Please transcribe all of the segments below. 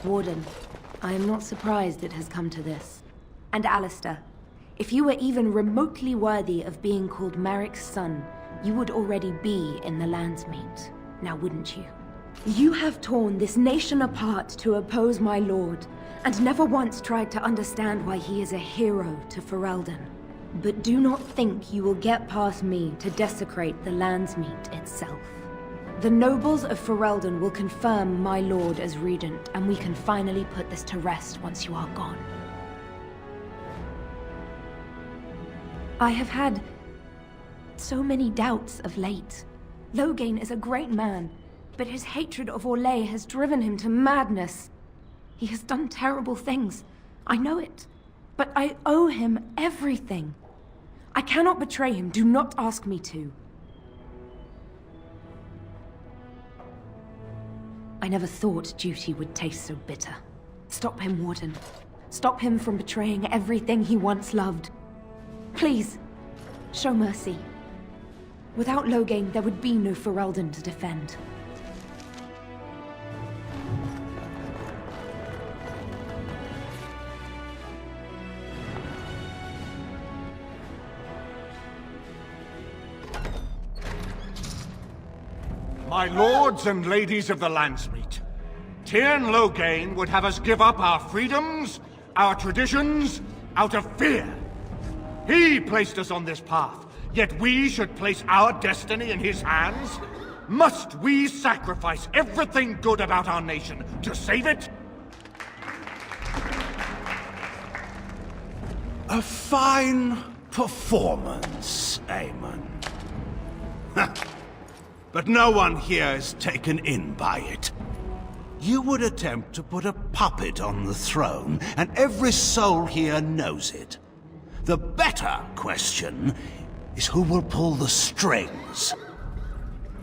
Warden, I am not surprised it has come to this. And Alistair, if you were even remotely worthy of being called Merrick's son, you would already be in the Landsmeet, now wouldn't you? You have torn this nation apart to oppose my lord, and never once tried to understand why he is a hero to Ferelden. But do not think you will get past me to desecrate the Landsmeet itself. The nobles of Ferelden will confirm my lord as regent, and we can finally put this to rest once you are gone. I have had so many doubts of late. Loghain is a great man, but his hatred of Orlais has driven him to madness. He has done terrible things. I know it. But I owe him everything. I cannot betray him. Do not ask me to. I never thought duty would taste so bitter. Stop him, Warden. Stop him from betraying everything he once loved. Please, show mercy. Without Loghain, there would be no Ferelden to defend. My lords and ladies of the Landsmeet, Tyrn Loghain would have us give up our freedoms, our traditions, out of fear. He placed us on this path, yet we should place our destiny in his hands? Must we sacrifice everything good about our nation to save it? A fine performance, Aemon. But no one here is taken in by it. You would attempt to put a puppet on the throne, and every soul here knows it. The better question is who will pull the strings.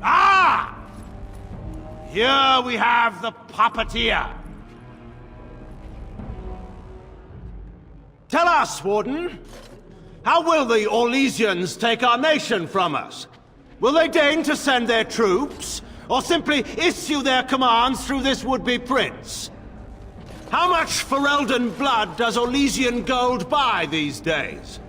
Ah! Here we have the puppeteer. Tell us, Warden, how will the Orlesians take our nation from us? Will they deign to send their troops, or simply issue their commands through this would-be prince? How much Ferelden blood does Orlesian gold buy these days?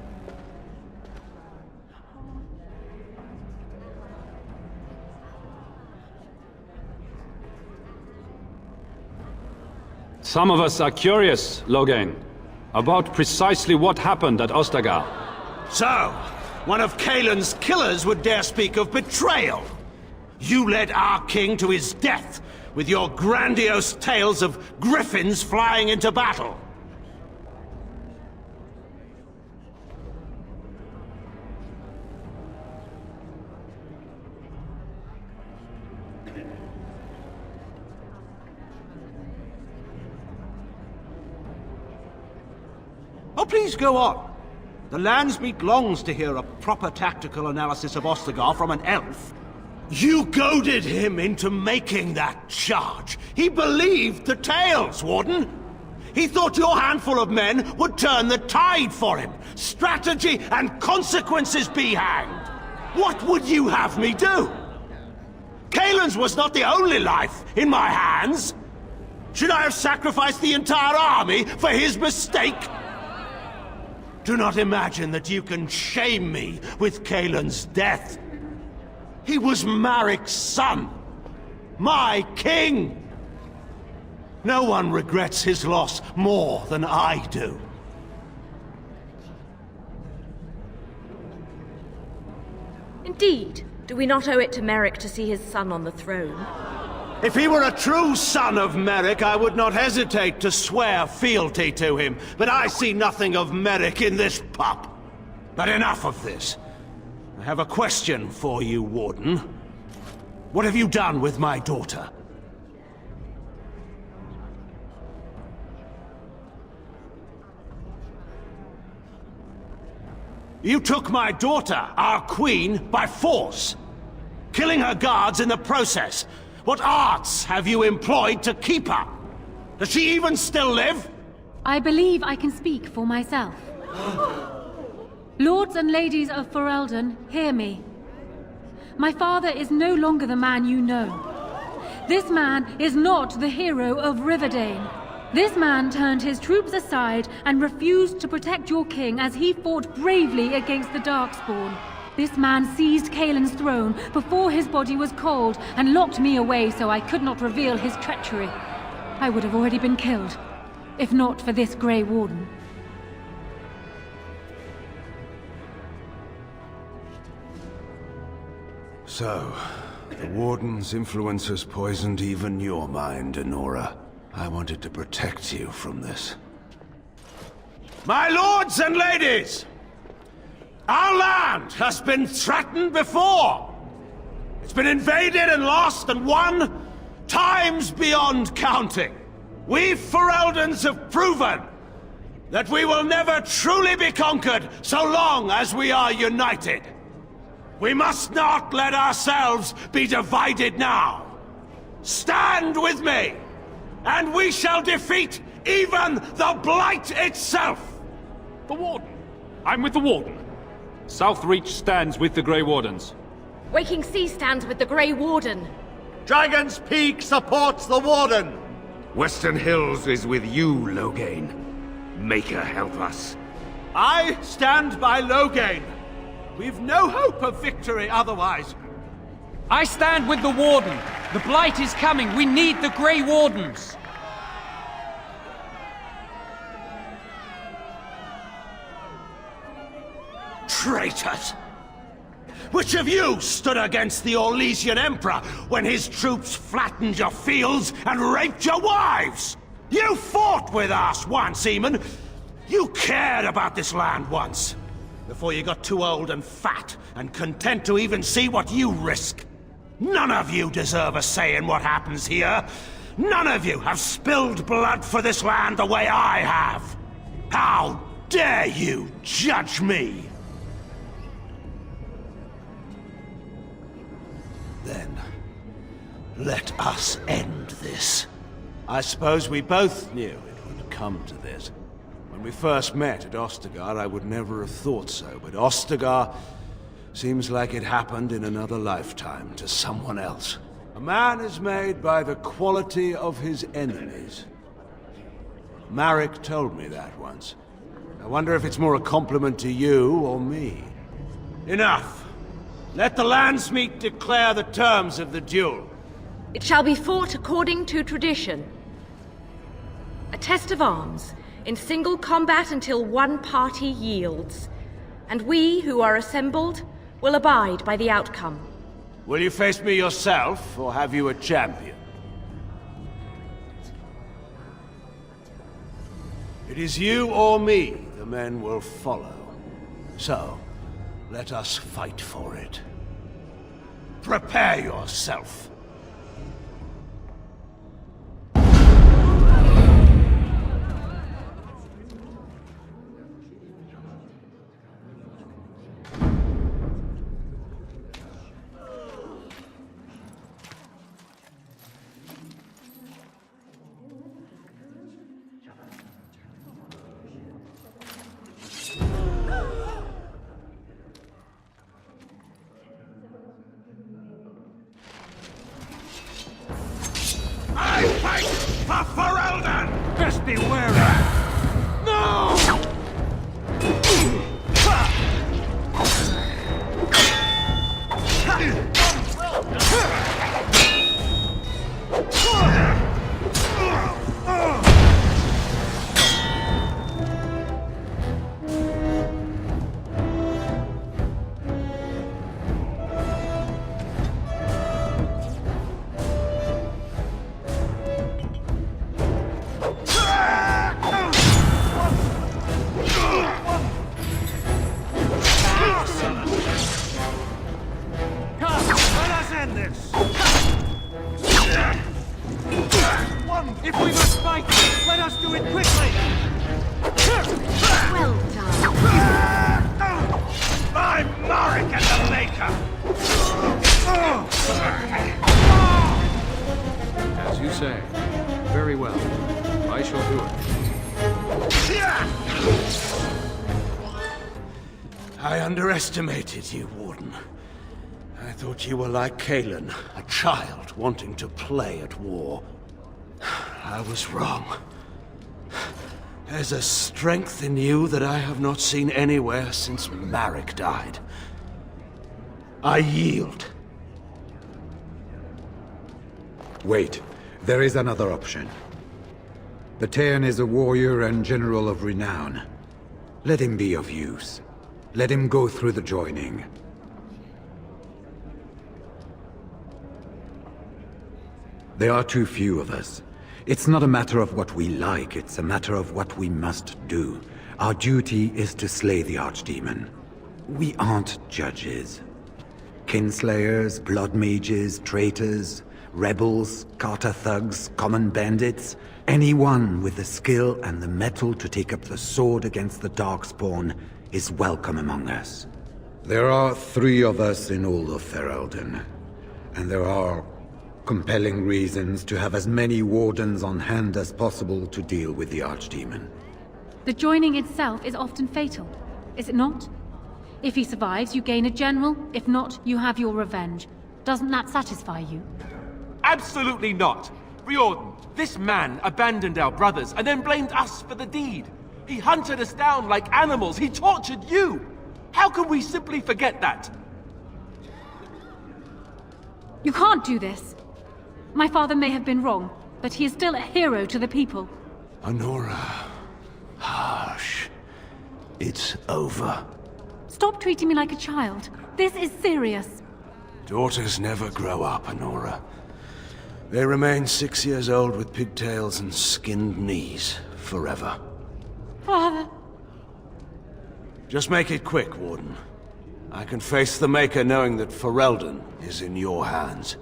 Some of us are curious, Loghain, about precisely what happened at Ostagar. So, one of Cailan's killers would dare speak of betrayal. You led our king to his death with your grandiose tales of griffins flying into battle. Oh, please go on. The Landsmeet longs to hear a proper tactical analysis of Ostagar from an elf. You goaded him into making that charge. He believed the tales, Warden. He thought your handful of men would turn the tide for him. Strategy and consequences be hanged. What would you have me do? Cailan's was not the only life in my hands. Should I have sacrificed the entire army for his mistake? Do not imagine that you can shame me with Cailan's death. He was Marik's son, my king. No one regrets his loss more than I do. Indeed. Do we not owe it to Merrick to see his son on the throne? If he were a true son of Merrick, I would not hesitate to swear fealty to him. But I see nothing of Merrick in this pup. But enough of this. I have a question for you, Warden. What have you done with my daughter? You took my daughter, our queen, by force, killing her guards in the process. What arts have you employed to keep her? Does she even still live? I believe I can speak for myself. Lords and ladies of Ferelden, hear me. My father is no longer the man you know. This man is not the hero of Riverdane. This man turned his troops aside and refused to protect your king as he fought bravely against the Darkspawn. This man seized Kaelin's throne before his body was cold and locked me away so I could not reveal his treachery. I would have already been killed, if not for this Grey Warden. So, the Warden's influence has poisoned even your mind, Enora. I wanted to protect you from this. My lords and ladies! Our land has been threatened before! It's been invaded and lost and won times beyond counting. We Fereldans have proven that we will never truly be conquered so long as we are united. We must not let ourselves be divided now. Stand with me, and we shall defeat even the Blight itself! The Warden. I'm with the Warden. Southreach stands with the Grey Wardens. Waking Sea stands with the Grey Warden. Dragon's Peak supports the Warden! Western Hills is with you, Loghain. Maker help us. I stand by Loghain. We've no hope of victory otherwise. I stand with the Warden. The Blight is coming. We need the Grey Wardens. Traitors! Which of you stood against the Orlesian Emperor when his troops flattened your fields and raped your wives? You fought with us once, Eamon. You cared about this land once. Before you got too old and fat and content to even see what you risk. None of you deserve a say in what happens here. None of you have spilled blood for this land the way I have. How dare you judge me? Then, let us end this. I suppose we both knew it would come to this. When we first met at Ostagar, I would never have thought so, but Ostagar seems like it happened in another lifetime to someone else. A man is made by the quality of his enemies. Marek told me that once. I wonder if it's more a compliment to you or me. Enough! Let the Landsmeet declare the terms of the duel. It shall be fought according to tradition. A test of arms, in single combat until one party yields. And we, who are assembled, will abide by the outcome. Will you face me yourself, or have you a champion? It is you or me the men will follow. So, let us fight for it. Prepare yourself. I fight for Ferelden! Best be wary! No! If we must fight, let us do it quickly! Well done. I'm Marek and the Maker! As you say. Very well. I shall do it. I underestimated you, Warden. I I thought you were like Kalen, a child wanting to play at war. I was wrong. There's a strength in you that I have not seen anywhere since Marek died. I yield. Wait, there is another option. The Terran is a warrior and general of renown. Let him be of use. Let him go through the joining. There are too few of us. It's not a matter of what we like, it's a matter of what we must do. Our duty is to slay the Archdemon. We aren't judges. Kinslayers, blood mages, traitors, rebels, Carter thugs, common bandits. Anyone with the skill and the mettle to take up the sword against the Darkspawn is welcome among us. There are 3 of us in all of Ferelden, and there are compelling reasons to have as many wardens on hand as possible to deal with the Archdemon. The joining itself is often fatal, is it not? If he survives, you gain a general. If not, you have your revenge. Doesn't that satisfy you? Absolutely not! Riordan, this man abandoned our brothers and then blamed us for the deed. He hunted us down like animals. He tortured you! How can we simply forget that? You can't do this. My father may have been wrong, but he is still a hero to the people. Honora. Harsh. It's over. Stop treating me like a child. This is serious. Daughters never grow up, Honora. They remain 6 years old with pigtails and skinned knees, forever. Father. Just make it quick, Warden. I can face the Maker knowing that Ferelden is in your hands.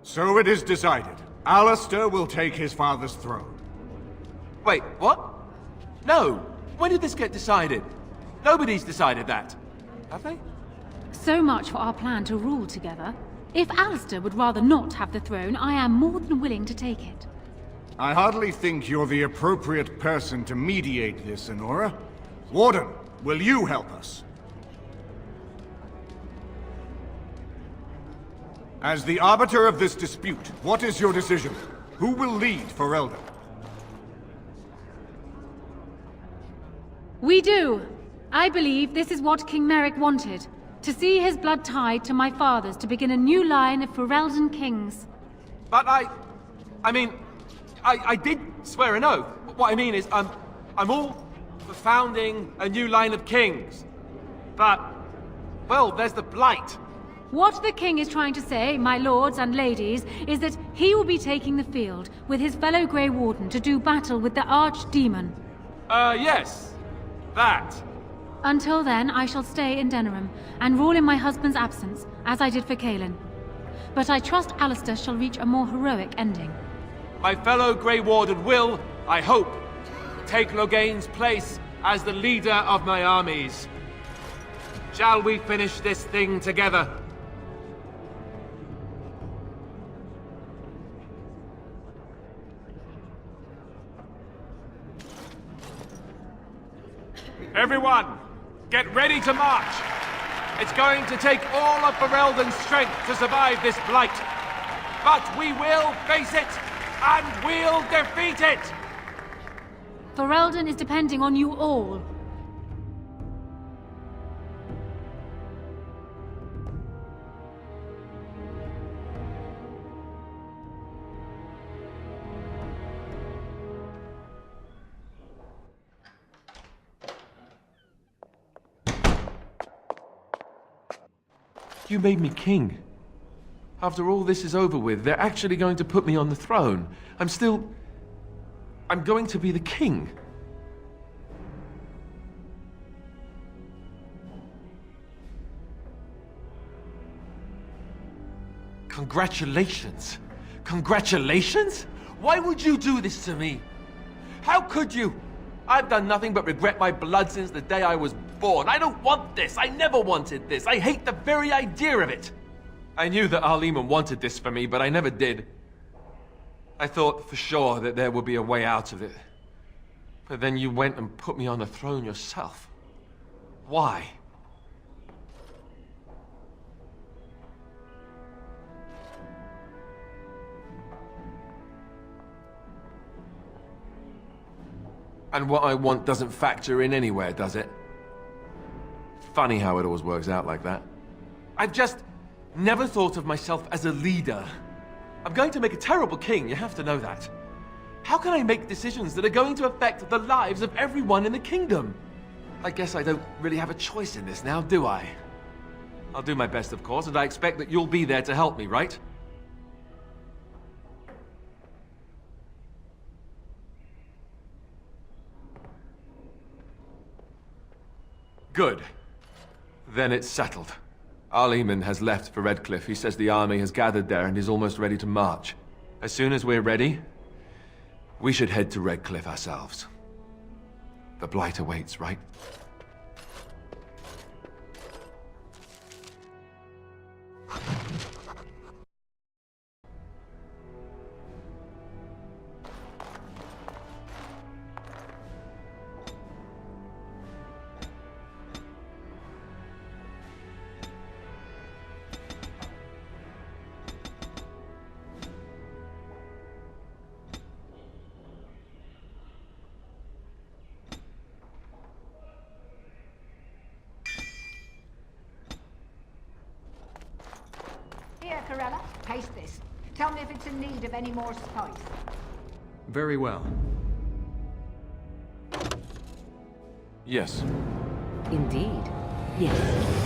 So it is decided. Alistair will take his father's throne. Wait, what? No! When did this get decided? Nobody's decided that. Have they? So much for our plan to rule together. If Alistair would rather not have the throne, I am more than willing to take it. I hardly think you're the appropriate person to mediate this, Honora. Warden, will you help us? As the arbiter of this dispute, what is your decision? Who will lead Ferelden? We do. I believe this is what King Merrick wanted. To see his blood tied to my father's to begin a new line of Ferelden kings. But I did swear an oath. What I mean is, I'm all for founding a new line of kings. But, well, there's the Blight. What the king is trying to say, my lords and ladies, is that he will be taking the field with his fellow Grey Warden to do battle with the Archdemon. Yes. That. Until then, I shall stay in Denerim and rule in my husband's absence, as I did for Kalen. But I trust Alistair shall reach a more heroic ending. My fellow Grey Warden will, I hope, take Loghain's place as the leader of my armies. Shall we finish this thing together? Everyone, get ready to march! It's going to take all of Ferelden's strength to survive this blight. But we will face it, and we'll defeat it! Ferelden is depending on you all. You made me king. After all this is over with, they're actually going to put me on the throne. I'm going to be the king. Congratulations. Congratulations? Why would you do this to me? How could you? I've done nothing but regret my blood since the day I was born. I don't want this. I never wanted this. I hate the very idea of it. I knew that Arleman wanted this for me, but I never did. I thought for sure that there would be a way out of it. But then you went and put me on the throne yourself. Why? And what I want doesn't factor in anywhere, does it? Funny how it always works out like that. I've just never thought of myself as a leader. I'm going to make a terrible king, you have to know that. How can I make decisions that are going to affect the lives of everyone in the kingdom? I guess I don't really have a choice in this now, do I? I'll do my best, of course, and I expect that you'll be there to help me, right? Good. Then it's settled. Arleman has left for Redcliffe. He says the army has gathered there and is almost ready to march. As soon as we're ready, we should head to Redcliffe ourselves. The Blight awaits, right? Here, Corella, taste this. Tell me if it's in need of any more spice. Very well. Yes. Indeed. Yes.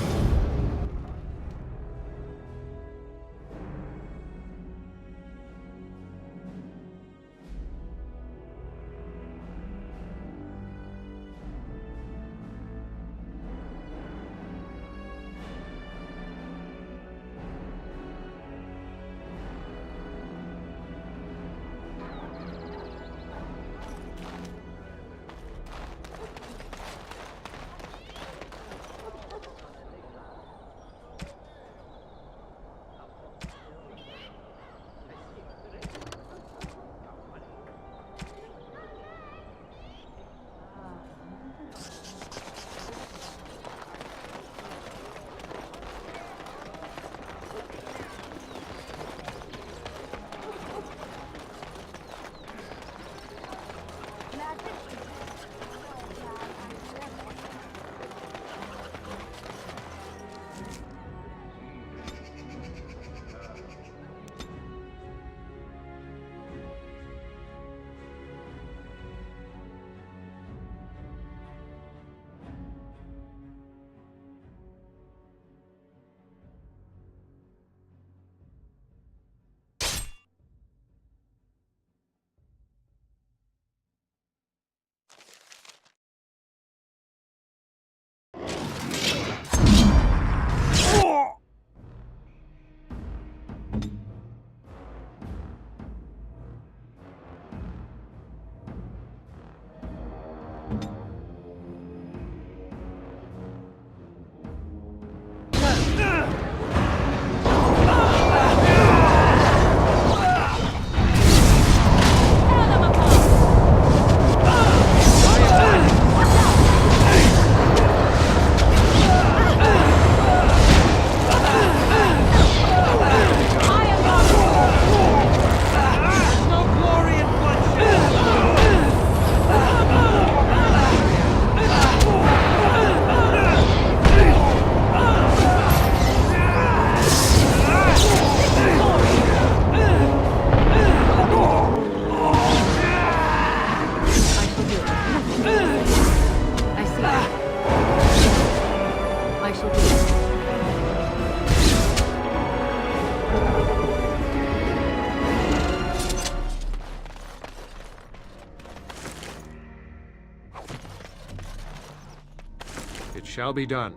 It shall be done.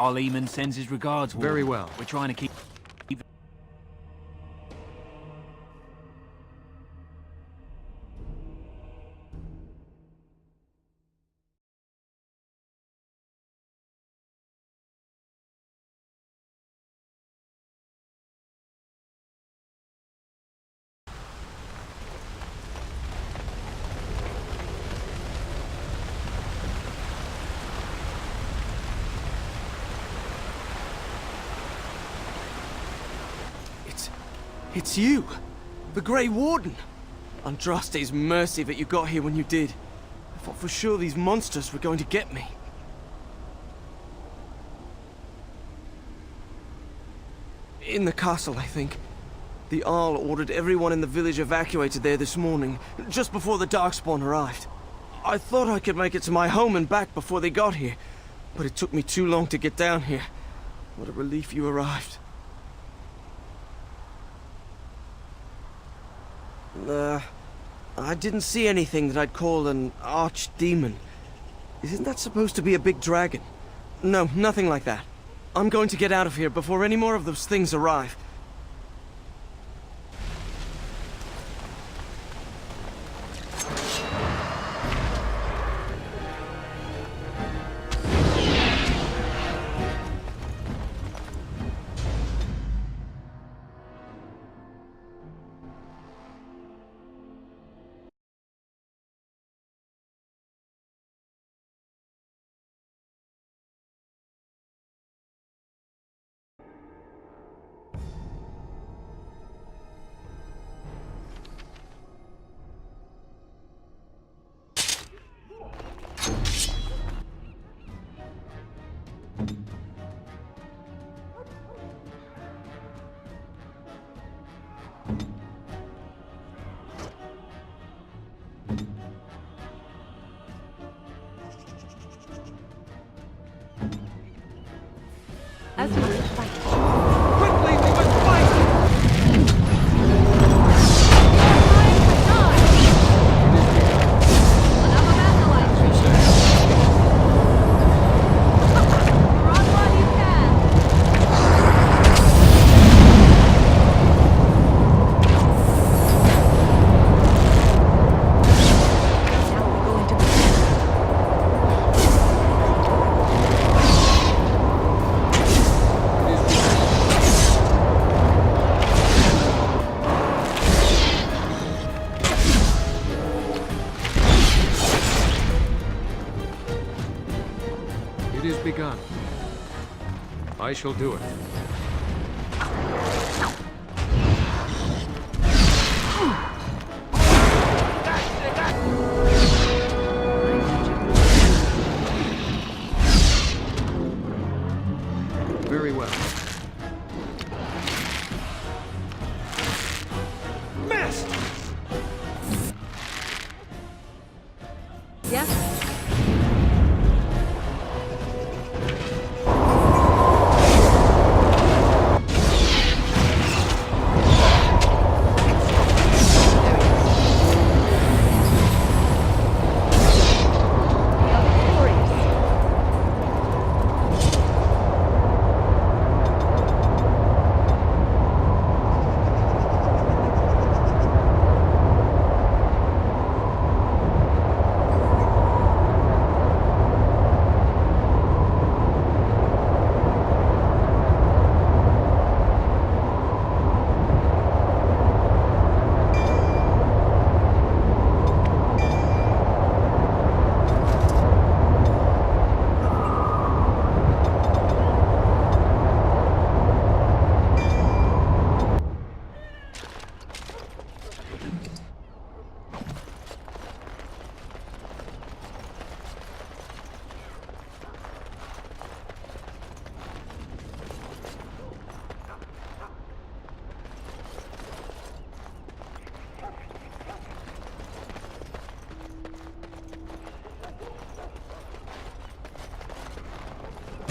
Our Leman sends his regards, Warden. Very well. We're trying to keep... It's you! The Grey Warden! Andraste's mercy that you got here when you did. I thought for sure these monsters were going to get me. In the castle, I think. The Arl ordered everyone in the village evacuated there this morning, just before the Darkspawn arrived. I thought I could make it to my home and back before they got here, but it took me too long to get down here. What a relief you arrived. I didn't see anything that I'd call an archdemon. Isn't that supposed to be a big dragon? No, nothing like that. I'm going to get out of here before any more of those things arrive. As you wish, fight. Quickly, we must fight! It is begun. I shall do it. Very well. Missed! Yes?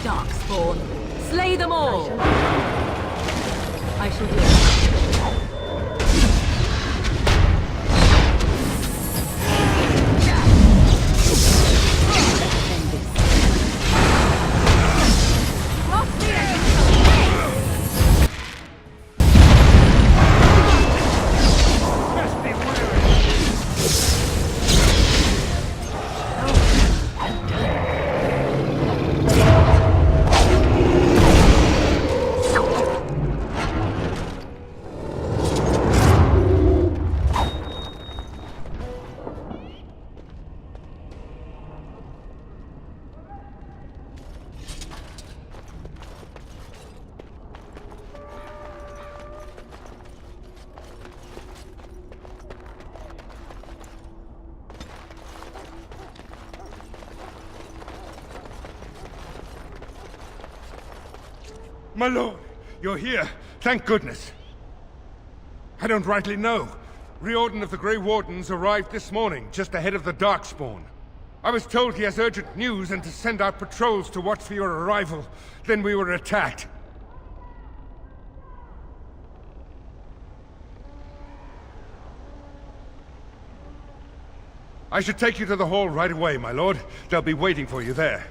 Darkspawn. Slay them all! I shall do it. My lord, you're here. Thank goodness. I don't rightly know. Riordan of the Grey Wardens arrived this morning, just ahead of the Darkspawn. I was told he has urgent news and to send out patrols to watch for your arrival. Then we were attacked. I should take you to the hall right away, my lord. They'll be waiting for you there.